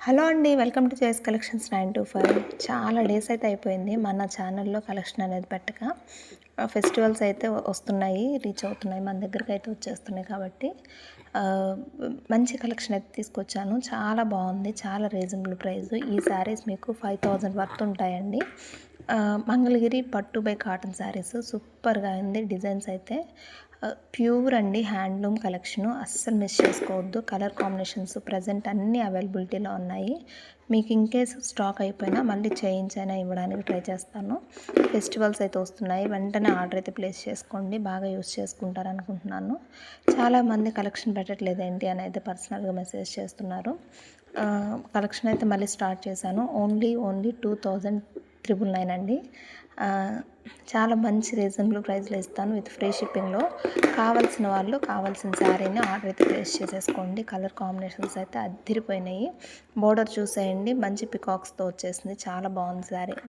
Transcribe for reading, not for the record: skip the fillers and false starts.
Hello అండి. Welcome to చేస్ collections 925. చాలా డేస్ అయితే అయిపోయింది మన ఛానల్‌లో కలెక్షన్ అనేది పెట్టక. ఫెస్టివల్స్ అయితే వస్తున్నాయి, రీచ్ అవుతున్నాయి. మన దగ్గరకైతే వచ్చేస్తున్నాయి కాబట్టి ఆహ్, మంచి కలెక్షన్ అయితే తీసుకొచ్చాను. చాలా బాగుంది. చాలా రీజనబుల్ ప్రైస్. ఈ శారీస్ మీకు 5000 వర్త్ ఉంటాయండి. మంగళగిరి పట్టు బై కాటన్ శారీస్ సూపర్‌గా ఉంది. డిజైన్స్ అయితే ప్యూర్ అండి. హ్యాండ్లూమ్ కలెక్షను అస్సలు మిస్ చేసుకోవద్దు. కలర్ కాంబినేషన్స్ ప్రజెంట్ అన్నీ అవైలబిలిటీలో ఉన్నాయి. మీకు ఇన్ కేస్ స్టాక్ అయిపోయినా మళ్ళీ చేయించైనా ఇవ్వడానికి ట్రై చేస్తాను. ఫెస్టివల్స్ అయితే వస్తున్నాయి. వెంటనే ఆర్డర్ అయితే ప్లేస్ చేసుకోండి. బాగా యూస్ చేసుకుంటారనుకుంటున్నాను. చాలామంది కలెక్షన్ పెట్టట్లేదేంటి అని అయితే పర్సనల్గా మెసేజ్ చేస్తున్నారు. కలెక్షన్ అయితే మళ్ళీ స్టార్ట్ చేశాను. ఓన్లీ 2999 అండి. చాలా మంచి రీజనబుల్ ప్రైస్లో ఇస్తాను విత్ ఫ్రీ షిప్పింగ్లో. కావాల్సిన వాళ్ళు కావాల్సిన శారీని ఆర్డర్ అయితే ప్లేస్ చేసేసుకోండి. కలర్ కాంబినేషన్స్ అయితే అద్దిరిపోయినాయి. బోర్డర్ చూసేయండి, మంచి పికాక్స్తో వచ్చేసింది. చాలా బాగుంది శారీ.